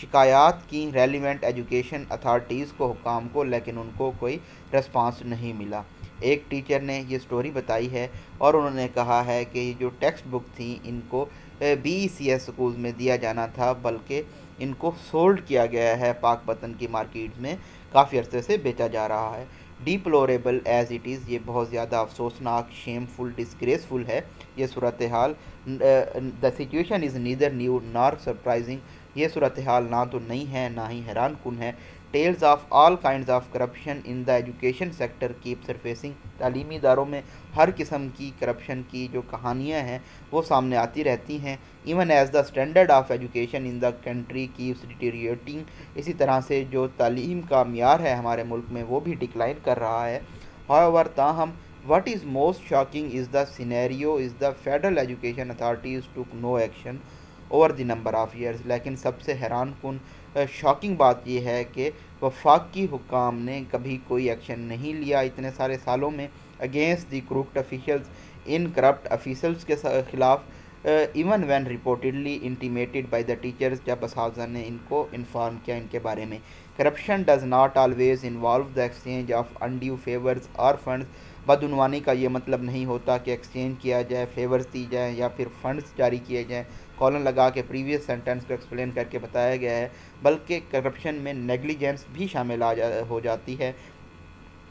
شکایات کی relevant education authorities کو، حکام کو، لیکن ان کو کوئی رسپانس نہیں ملا۔ ایک ٹیچر نے یہ سٹوری بتائی ہے اور انہوں نے کہا ہے کہ یہ جو ٹیکسٹ بک تھیں ان کو B E C S schools میں دیا جانا تھا، بلکہ ان کو سولڈ کیا گیا ہے، پاک پتن کی مارکیٹ میں کافی عرصے سے بیچا جا رہا ہے۔ ڈیپلوریبل ایز اٹ از، یہ بہت زیادہ افسوسناک، شیم فل، ڈسگریسفل ہے یہ صورتحال۔ The situation is neither new نار سرپرائزنگ، یہ صورتحال نہ تو نئی ہے نہ ہی حیران کن ہے۔ Tales of all kinds of corruption in the education sector keep surfacing, تعلیمی اداروں میں ہر قسم کی کرپشن کی جو کہانیاں ہیں وہ سامنے آتی رہتی ہیں۔ Even as the standard of education in the country keeps ڈیٹیریٹنگ، اسی طرح سے جو تعلیم کا معیار ہے ہمارے ملک میں وہ بھی ڈکلائن کر رہا ہے۔ however تاہم what is most shocking is the scenario is the federal education authorities took no action over the number of years، لیکن سب سے حیران کن شاکنگ بات یہ ہے کہ وفاقی حکام نے کبھی کوئی ایکشن نہیں لیا اتنے سارے سالوں میں اگینسٹ دی کرپٹ افیشلز، ان کرپٹ افیشلز کے خلاف، even when reportedly intimidated by the teachers, جب اساتذہ نے ان کو انفارم کیا ان کے بارے میں۔ Corruption does not always involve the exchange of undue favours or funds, بدعنوانی کا یہ مطلب نہیں ہوتا کہ ایکسچینج کیا جائے، فیورز دی جائیں یا پھر فنڈز جاری کیے جائیں۔ کالن لگا کے پریویس سینٹنس کو ایکسپلین کر کے بتایا گیا ہے، بلکہ کرپشن میں نیگلیجنس بھی شامل ہو جاتی ہے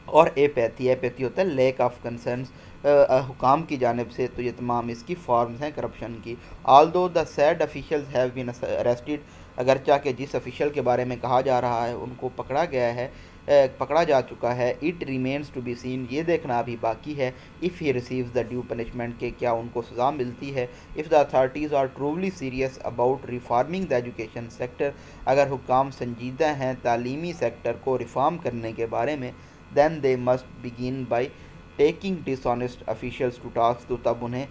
اور ایپیتھی ہوتا ہے لیک آف کنسرنس حکام کی جانب سے، تو یہ تمام اس کی فارمز ہیں کرپشن کی۔ Although the said officials have been arrested, اگرچہ کہ جس افیشل کے بارے میں کہا جا رہا ہے ان کو پکڑا جا چکا ہے، it remains to be seen, یہ دیکھنا ابھی باقی ہے، if he receives the due punishment, کہ کیا ان کو سزا ملتی ہے۔ If the authorities are truly serious about reforming the education sector, اگر حکام سنجیدہ ہیں تعلیمی سیکٹر کو ریفارم کرنے کے بارے میں، then they must begin by taking dishonest officials to task, تو تب انہیں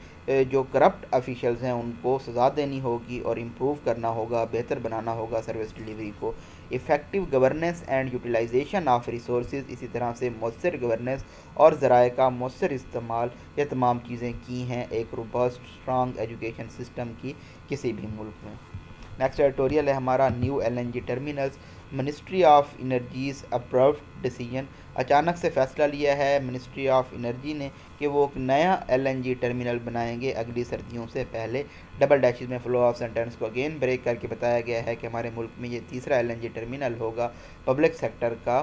جو کرپٹ افیشلز ہیں ان کو سزا دینی ہوگی اور امپروو کرنا ہوگا، بہتر بنانا ہوگا سروس ڈیلیوری کو۔ Effective governance and utilisation of resources, اسی طرح سے مؤثر گورننس اور ذرائع کا مؤثر استعمال، یہ تمام چیزیں کی ہیں ایک روبسٹ اسٹرانگ ایجوکیشن سسٹم کی کسی بھی ملک میں۔ نیکسٹ ایڈیٹوریل ہے ہمارا new L N G terminals, ministry of energies approved decision, اچانک سے فیصلہ لیا ہے منسٹری آف انرجی نے کہ وہ ایک نیا ایل این جی ٹرمینل بنائیں گے اگلی سردیوں سے پہلے۔ ڈبل ڈیشز میں فلو آف سینٹنس کو اگین بریک کر کے بتایا گیا ہے کہ ہمارے ملک میں یہ تیسرا ایل این جی ٹرمینل ہوگا پبلک سیکٹر کا۔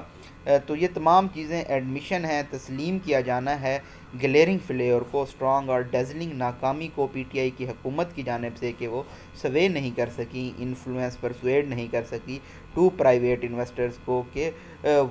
تو یہ تمام چیزیں ایڈمیشن ہے، تسلیم کیا جانا ہے گلیئرنگ فلیئر کو، اسٹرانگ اور ڈیزلنگ ناکامی کو پی ٹی آئی کی حکومت کی جانب سے کہ وہ سوے نہیں کر سکی، انفلوئنس پرسویڈ نہیں کر سکی ٹو پرائیویٹ انویسٹرز کو کہ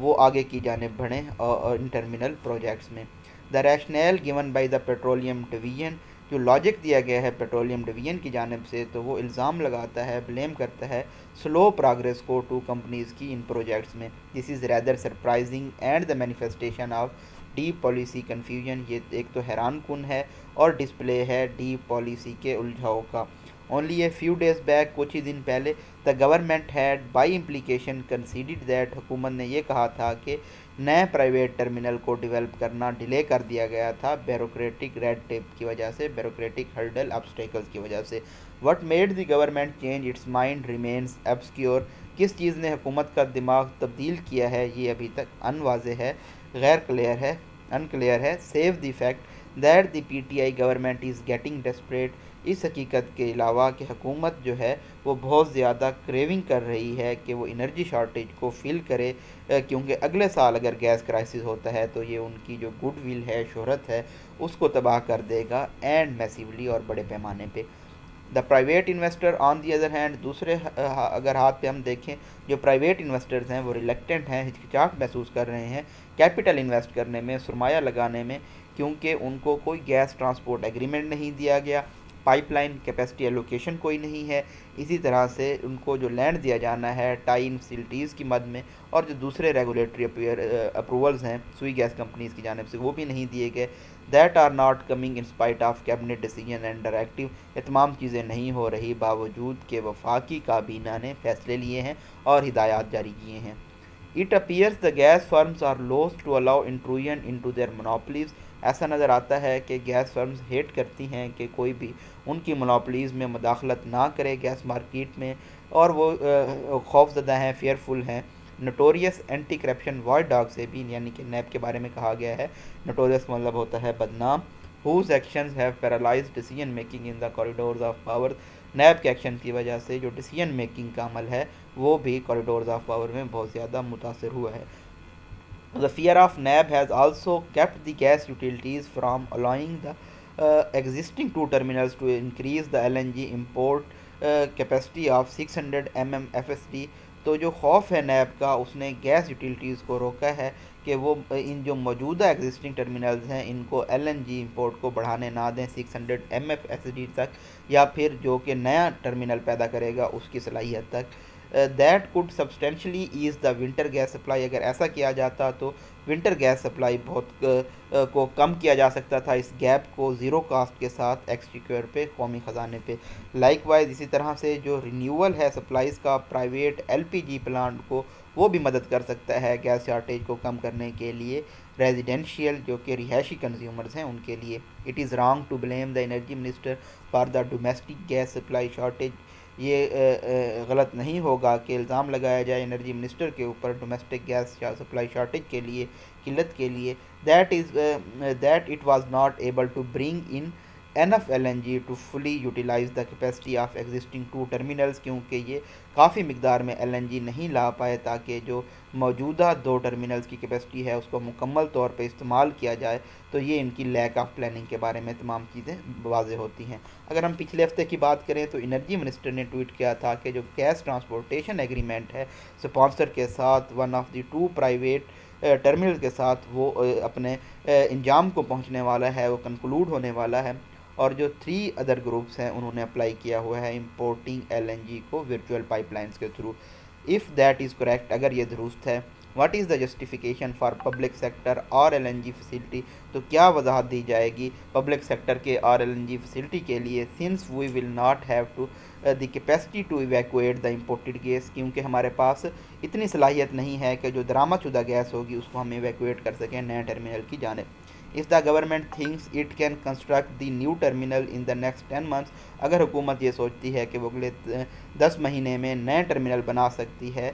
وہ آگے کی جانب بڑھیں ان ٹرمینل پروجیکٹس میں۔ The rationale given by the petroleum division, جو لاجک دیا گیا ہے پیٹرولیم ڈویژن کی جانب سے، تو وہ الزام لگاتا ہے، بلیم کرتا ہے سلو پروگریس کو ٹو کمپنیز کی ان پروجیکٹس میں۔ This is rather surprising and the manifestation of deep policy confusion, یہ ایک تو حیران کن ہے اور ڈسپلے ہے ڈیپ پالیسی کے الجھاؤ کا۔ Only a few days back, کچھ ہی دن پہلے، the government had by implication conceded that, حکومت نے یہ کہا تھا کہ نئے پرائیویٹ ٹرمینل کو ڈیولپ کرنا ڈیلے کر دیا گیا تھا بیوروکریٹک ریڈ ٹیپ کی وجہ سے، بیوروکریٹک ہرڈل آبسٹیکلز کی وجہ سے۔ What made the government change its mind remains obscure، کس چیز نے حکومت کا دماغ تبدیل کیا ہے یہ ابھی تک انواضح ہے، انکلیئر ہے۔ Save the fact that the P T I government is getting desperate, اس حقیقت کے علاوہ کہ حکومت جو ہے وہ بہت زیادہ کریونگ کر رہی ہے کہ وہ انرجی شارٹیج کو فل کرے، کیونکہ اگلے سال اگر گیس کرائسس ہوتا ہے تو یہ ان کی جو گڈ ول ہے، شہرت ہے، اس کو تباہ کر دے گا اینڈ میسیولی اور بڑے پیمانے پہ۔ The private investor on the other hand, دوسرے اگر ہاتھ پہ ہم دیکھیں جو پرائیویٹ انویسٹرز ہیں وہ ریلیکٹنٹ ہیں، ہچکچاہٹ محسوس کر رہے ہیں کیپٹل انویسٹ کرنے میں، سرمایہ لگانے میں، کیونکہ ان کو کوئی گیس ٹرانسپورٹ ایگریمنٹ نہیں دیا گیا، پائپ لائن کیپیسٹی ایلوکیشن کوئی نہیں ہے، اسی طرح سے ان کو جو لینڈ دیا جانا ہے ٹائی ان فیسلٹیز کی مد میں، اور جو دوسرے ریگولیٹری اپروولز ہیں سوئی گیس کمپنیز کی جانب سے وہ بھی نہیں دیے گئے۔ That are not coming in spite of cabinet decision and directive, یہ تمام چیزیں نہیں ہو رہی باوجود کہ وفاقی کابینہ نے فیصلے لیے ہیں اور ہدایات جاری کیے ہیں۔ It appears the gas firms are loath to allow intrusion into their monopolies, ایسا نظر آتا ہے کہ گیس فرمز ہیٹ کرتی ہیں کہ کوئی بھی ان کی مونوپلیز میں مداخلت نہ کرے گیس مارکیٹ میں، اور وہ خوف زدہ ہیں، فیئرفل ہیں۔ Notorious anti corruption watchdog سے بھی یعنی کہ نیب کے بارے میں کہا گیا ہے، نوٹوریس مطلب ہوتا ہے بدنام، whose actions have paralyzed decision making in the corridors of power۔ NAB کے ایکشن کی وجہ سے جو ڈیسیجن میکنگ کا عمل ہے وہ بھی کوریڈورز آف پاور میں بہت زیادہ متاثر ہوا ہے۔ The fear of NAB has also kept the gas utilities from allowing the existing two terminals to increase the LNG import capacity of 600 MMFSD۔ تو جو خوف ہے نیب کا، اس نے گیس یوٹیلیٹیز کو روکا ہے کہ وہ ان جو موجودہ ایگزسٹنگ ٹرمینلز ہیں ان کو ایل این جی امپورٹ کو بڑھانے نہ دیں 600 MFSD تک، یا پھر جو کہ نیا ٹرمینل پیدا کرے گا اس کی صلاحیت تک۔ That could substantially ease the winter gas supply. اگر ایسا کیا جاتا تو ونٹر گیس سپلائی بہت کو کم کیا جا سکتا تھا، اس گیپ کو زیرو کاسٹ کے ساتھ ایکسچیکیور پہ، قومی خزانے پہ۔ لائک وائز اسی طرح سے جو رینیول ہے سپلائیز کا پرائیویٹ LPG پلانٹ کو، وہ بھی مدد کر سکتا ہے گیس شارٹیج کو کم کرنے کے لیے، ریزیڈینشیل جو کہ رہائشی کنزیومرز ہیں ان کے لیے۔ It is wrong to blame the energy minister for the domestic gas supply shortage. یہ غلط نہیں ہوگا کہ الزام لگایا جائے انرجی منسٹر کے اوپر ڈومیسٹک گیس سپلائی شارٹیج کے لیے، قلت کے لیے۔ That it was not able to bring in enough LNG to fully utilise the capacity of existing two terminals, کیونکہ یہ کافی مقدار میں LNG نہیں لا پائے تاکہ جو موجودہ دو ٹرمینلز کی کیپیسٹی ہے اس کو مکمل طور پہ استعمال کیا جائے۔ تو یہ ان کی لیک آف پلاننگ کے بارے میں تمام چیزیں واضح ہوتی ہیں۔ اگر ہم پچھلے ہفتے کی بات کریں تو انرجی منسٹر نے ٹویٹ کیا تھا کہ جو گیس ٹرانسپورٹیشن ایگریمنٹ ہے اسپانسر کے ساتھ، one of the two private terminal کے ساتھ، وہ اپنے انجام کو پہنچنے والا ہے، وہ کنکلوڈ ہونے والا ہے، اور جو 3 ادر گروپس ہیں انہوں نے اپلائی کیا ہوا ہے امپورٹنگ LNG کو ورچوئل پائپ لائنس کے through. If that is correct, اگر یہ درست ہے، what is the justification for public sector اور LNG فیسلٹی، تو کیا وضاحت دی جائے گی پبلک سیکٹر کے اور LNG فیسلٹی کے لیے، since we will not have to the capacity to evacuate the imported gas, کیونکہ ہمارے پاس اتنی صلاحیت نہیں ہے کہ جو درآمد شدہ گیس ہوگی اس کو ہم ایویکویٹ کر سکیں نئے ٹرمینل کی جانب۔ If the government thinks it can construct the new terminal in the next 10 months، اگر حکومت یہ سوچتی ہے کہ وہ اگلے 10 مہینے میں نئے ٹرمینل بنا سکتی ہے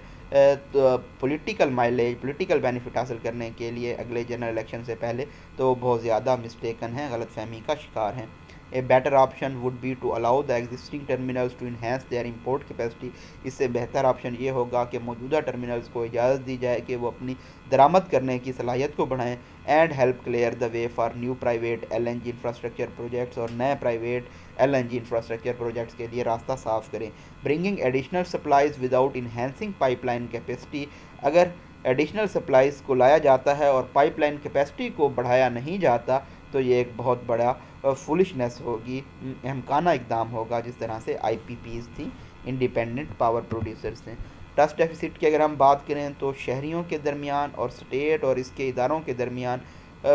پولیٹیکل مائلیج، پولیٹیکل بینیفٹ حاصل کرنے کے لیے اگلے جنرل الیکشن سے پہلے، تو وہ بہت زیادہ مسٹیکن ہیں، غلط فہمی کا شکار ہیں۔ A better option would be to allow the existing terminals to enhance their import capacity۔ اس سے بہتر آپشن یہ ہوگا کہ موجودہ ٹرمینلز کو اجازت دی جائے کہ وہ اپنی درآمد کرنے کی صلاحیت کو بڑھائیں، and help clear the way for new private LNG infrastructure projects, اور نئے پرائیویٹ LNG انفراسٹرکچر پروجیکٹس کے لیے راستہ صاف کریں۔ Bringing additional supplies without enhancing pipe line capacity, اگر ایڈیشنل سپلائیز کو لایا جاتا ہے اور پائپ لائن کیپیسٹی کو بڑھایا نہیں جاتا تو یہ ایک بہت بڑا فولشنس ہوگی، احمقانہ اقدام ہوگا، جس طرح سے IPPs تھیں، انڈیپینڈنٹ پاور پروڈیوسرز ہیں۔ ٹرسٹ ڈیفیسٹ کی اگر ہم بات کریں تو شہریوں کے درمیان اور اسٹیٹ اور اس کے اداروں کے درمیان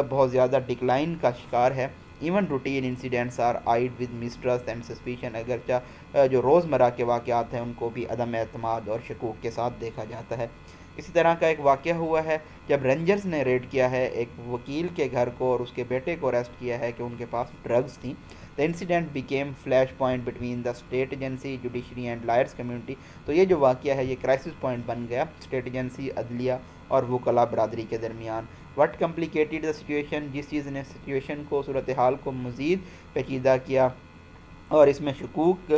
بہت زیادہ ڈکلائن کا شکار ہے۔ Even routine incidents are eyed with mistrust and suspicion, اگرچہ جو روزمرہ کے واقعات ہیں ان کو بھی عدم اعتماد اور شکوک کے ساتھ دیکھا جاتا ہے۔ اسی طرح کا ایک واقعہ ہوا ہے جب رینجرز نے ریڈ کیا ہے ایک وکیل کے گھر کو اور اس کے بیٹے کو اریسٹ کیا ہے کہ ان کے پاس ڈرگز تھیں۔ The incident became flash point between the state agency, judiciary and lawyers community. تو یہ جو واقعہ ہے یہ کرائسس پوائنٹ بن گیا اسٹیٹ ایجنسی، عدلیہ اور وکلاء برادری کے درمیان۔ وٹ کمپلیکیٹڈ دا سچویشن، جس چیز نے سچویشن کو، صورتحال کو مزید پیچیدہ کیا اور اس میں شکوک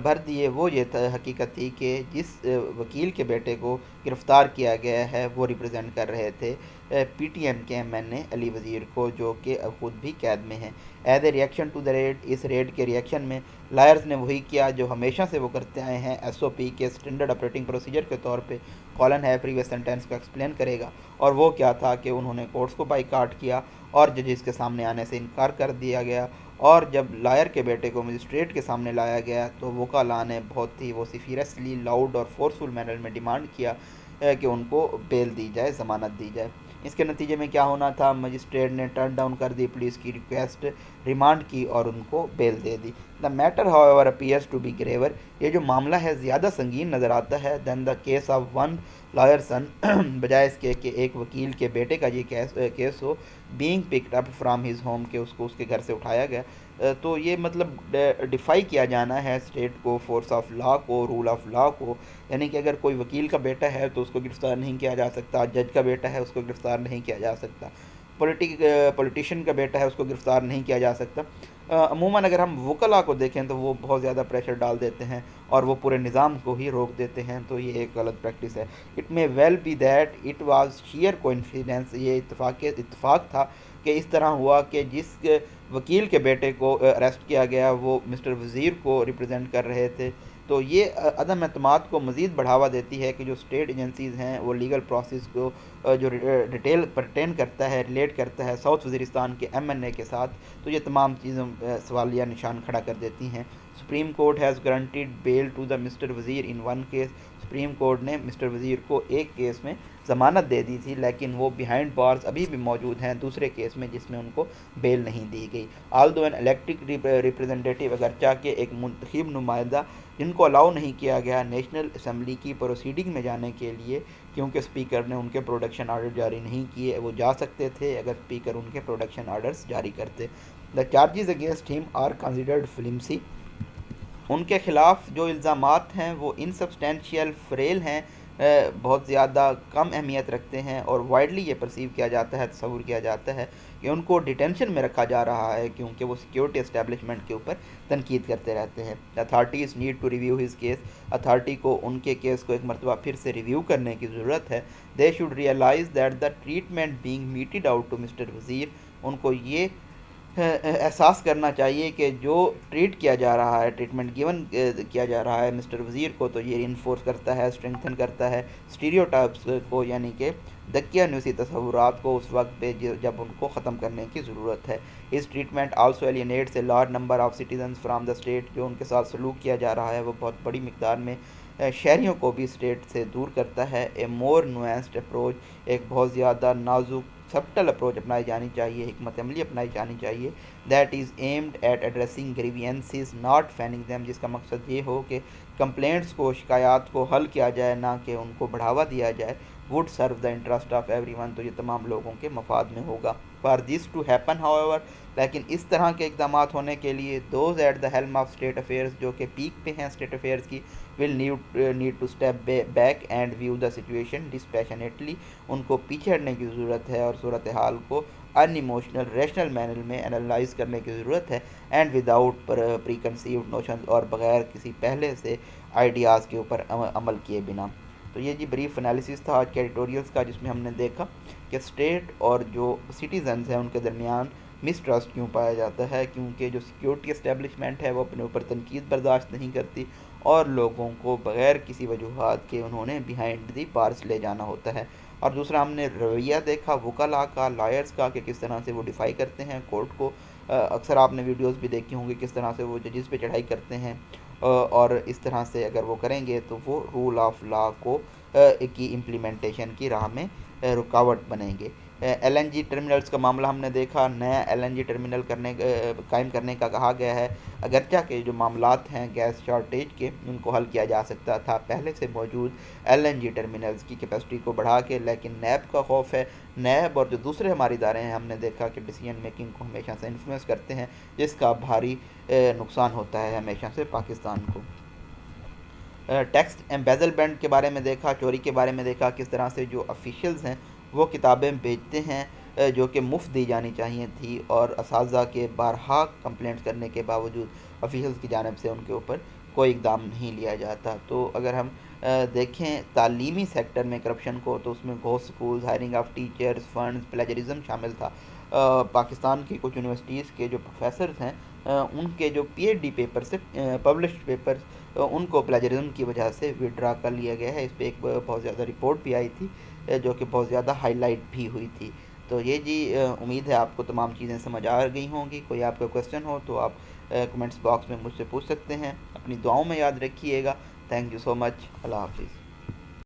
بھر دیے، وہ یہ حقیقت تھی کہ جس وکیل کے بیٹے کو گرفتار کیا گیا ہے وہ ریپرزینٹ کر رہے تھے PTM کے MNA علی وزیر کو، جو کہ خود بھی قید میں ہیں۔ As a reaction to the raid, اس ریڈ کے ریئیکشن میں لائرز نے وہی کیا جو ہمیشہ سے وہ کرتے آئے ہیں، SOP کے اسٹینڈرڈ آپریٹنگ پروسیجر کے طور پہ۔ کالن ہے پریویس سینٹینس کو ایکسپلین کرے گا، اور وہ کیا تھا کہ انہوں نے کورٹس کو بائیکاٹ کیا اور ججز کے سامنے آنے سے انکار کر دیا گیا، اور جب لائر کے بیٹے کو مجسٹریٹ کے سامنے لایا گیا تو وکلاء نے بہت ہی ووسیفیرسلی لاؤڈ اور فورسفل مینر میں ڈیمانڈ کیا کہ ان کو بیل دی جائے، ضمانت دی جائے۔ اس کے نتیجے میں کیا ہونا تھا، مجسٹریٹ نے ٹرن ڈاؤن کر دی پولیس کی ریکویسٹ، ریمانڈ کی اور ان کو بیل دے دی۔ The matter however appears to be graver, یہ جو معاملہ ہے زیادہ سنگین نظر آتا ہے than the case of one liar son, بجائے اس کے کہ ایک وکیل کے بیٹے کا یہ case who, being picked up from his home, کہ اس کو اس کے گھر سے اٹھایا گیا۔ تو یہ مطلب ڈیفائی کیا جانا ہے اسٹیٹ کو، فورس آف لا کو، رول آف لا کو. یعنی کہ اگر کوئی وکیل کا بیٹا ہے تو اس کو گرفتار نہیں کیا جا سکتا، جج کا بیٹا ہے اس کو گرفتار نہیں کیا جا سکتا، پولیٹیشین کا بیٹا ہے اس کو گرفتار نہیں کیا جا سکتا. عموماً اگر ہم وکلا کو دیکھیں تو وہ بہت زیادہ پریشر ڈال دیتے ہیں اور وہ پورے نظام کو ہی روک دیتے ہیں، تو یہ ایک غلط پریکٹس ہے. It may well be that it was sheer coincidence, یہ اتفاق تھا کہ اس طرح ہوا کہ جس وکیل کے بیٹے کو اریسٹ کیا گیا وہ مسٹر وزیر کو ریپرزینٹ کر رہے تھے. تو یہ عدم اعتماد کو مزید بڑھاوا دیتی ہے کہ جو اسٹیٹ ایجنسیز ہیں وہ لیگل پروسیس کو جو ڈیٹیل پرٹین کرتا ہے، ریلیٹ کرتا ہے ساؤتھ وزیرستان کے MNA کے ساتھ، تو یہ تمام چیزیں سوالیہ نشان کھڑا کر دیتی ہیں. Supreme Court has granted bail to the mister Wazir in one case. Supreme Court نے مسٹر وزیر کو ایک کیس میں ضمانت دے دی تھی، لیکن وہ بیہائنڈ بارز ابھی بھی موجود ہیں دوسرے کیس میں جس میں ان کو بیل نہیں دی گئی. آلدو این الیکٹڈ ریپرزینٹیٹیو، اگرچہ کہ ایک منتخب نمائندہ جن کو الاؤ نہیں کیا گیا نیشنل اسمبلی کی پروسیڈنگ میں جانے کے لیے کیونکہ اسپیکر نے ان کے پروڈکشن آرڈر جاری نہیں کیے. وہ جا سکتے تھے اگر اسپیکر ان کے پروڈکشن آرڈرز جاری کرتے. دا چارجز اگینسٹ ہم آر کنسیڈرڈ فلمسی. ان کے خلاف جو الزامات ہیں وہ انسبسٹینشیل، فریل ہیں، بہت زیادہ کم اہمیت رکھتے ہیں، اور وائڈلی یہ پرسیو کیا جاتا ہے، تصور کیا جاتا ہے کہ ان کو ڈیٹینشن میں رکھا جا رہا ہے کیونکہ وہ سیکیورٹی اسٹیبلشمنٹ کے اوپر تنقید کرتے رہتے ہیں. Authorities need to review his case. Authority کو ان کے کیس کو ایک مرتبہ پھر سے ریویو کرنے کی ضرورت ہے. They should realise that the treatment being meted out to mister Wazir. ان کو یہ احساس کرنا چاہیے کہ جو ٹریٹ کیا جا رہا ہے، ٹریٹمنٹ گیون کیا جا رہا ہے مسٹر وزیر کو، تو یہ انفورس کرتا ہے، اسٹرینگتھن کرتا ہے اسٹیریوٹائپس کو، یعنی کہ دقیانوسی تصورات کو اس وقت پہ جب ان کو ختم کرنے کی ضرورت ہے. اس treatment also alienates a large number of citizens from the state. جو ان کے ساتھ سلوک کیا جا رہا ہے وہ بہت بڑی مقدار میں شہریوں کو بھی اسٹیٹ سے دور کرتا ہے. اے مور نوینسڈ اپروچ، ایک بہت زیادہ نازک سبٹل اپروچ اپنائی جانی چاہیے، حکمت عملی اپنائی جانی چاہیے. That is aimed at addressing grievances not fanning them. جس کا مقصد یہ ہو کہ کمپلینٹس کو، شکایات کو حل کیا جائے، نہ کہ ان کو بڑھاوا دیا جائے. Would serve the interest of everyone, تو یہ تمام لوگوں کے مفاد میں ہوگا. For this to happen how, لیکن اس طرح کے اقدامات ہونے کے لیے those at the helm of state affairs, جو کہ پیک پہ ہیں اسٹیٹ افیئرس کی، will need to step back and view the situation dispassionately. ان کو پیچھے ہٹنے کی ضرورت ہے اور صورتحال کو ان ایموشنل ریشنل مینر میں انالائز کرنے کی ضرورت ہے. And without preconceived notions, اور بغیر کسی پہلے سے آئیڈیاز کے اوپر عمل کیے بنا. تو یہ بریف انالیسس تھا آج کے ایڈیٹوریلز کا، جس میں ہم نے دیکھا کہ اسٹیٹ اور جو سٹیزنز ہیں ان کے درمیان مسٹرسٹ کیوں پایا جاتا ہے، کیونکہ جو سیکیورٹی اسٹیبلشمنٹ ہے وہ اپنے اوپر تنقید برداشت نہیں کرتی اور لوگوں کو بغیر کسی وجوہات کے انہوں نے بیہائنڈ دی بارس لے جانا ہوتا ہے. اور دوسرا ہم نے رویہ دیکھا وکلاء کا، لائرز کا، کہ کس طرح سے وہ ڈیفائی کرتے ہیں کورٹ کو. اکثر آپ نے ویڈیوز بھی دیکھی ہوں گی کس طرح سے وہ ججز پہ چڑھائی کرتے ہیں، اور اس طرح سے اگر وہ کریں گے تو وہ رول آف لا کو کی امپلیمنٹیشن کی راہ میں رکاوٹ بنیں گے. LNG ٹرمینلز کا معاملہ ہم نے دیکھا، نیا LNG ٹرمینل قائم کرنے کا کہا گیا ہے. اگرچہ کہ جو معاملات ہیں گیس شارٹیج کے ان کو حل کیا جا سکتا تھا پہلے سے موجود LNG ٹرمینلز کی کیپیسٹی کو بڑھا کے، لیکن نیب کا خوف ہے. نیب اور جو دوسرے ہمارے ادارے ہیں ہم نے دیکھا کہ ڈیسیجن میکنگ کو ہمیشہ سے انفلوئنس کرتے ہیں، جس کا بھاری نقصان ہوتا ہے ہمیشہ سے پاکستان کو. ٹیکس ایمبیزلمنٹ کے بارے میں دیکھا، چوری کے بارے میں دیکھا، کس طرح سے جو آفیشلز ہیں وہ کتابیں بیچتے ہیں جو کہ مفت دی جانی چاہیے تھی، اور اساتذہ کے بارہا کمپلینٹس کرنے کے باوجود آفیشلز کی جانب سے ان کے اوپر کوئی اقدام نہیں لیا جاتا. تو اگر ہم دیکھیں تعلیمی سیکٹر میں کرپشن کو، تو اس میں ghost schools, hiring of teachers, funds, plagiarism شامل تھا. پاکستان کی کچھ یونیورسٹیز کے جو پروفیسرز ہیں ان کے جو PhD پیپر سے پبلشڈ پیپرز ان کو پلیجرزم کی وجہ سے وڈرا کر لیا گیا ہے. اس پہ ایک بہت زیادہ رپورٹ بھی آئی تھی جو کہ بہت زیادہ ہائی لائٹ بھی ہوئی تھی. تو یہ امید ہے آپ کو تمام چیزیں سمجھ آ گئی ہوں گی. کوئی آپ کا کویسچن ہو تو آپ کمنٹس باکس میں مجھ سے پوچھ سکتے ہیں. اپنی دعاؤں میں یاد رکھیے گا. تھینک یو سو مچ. اللہ حافظ.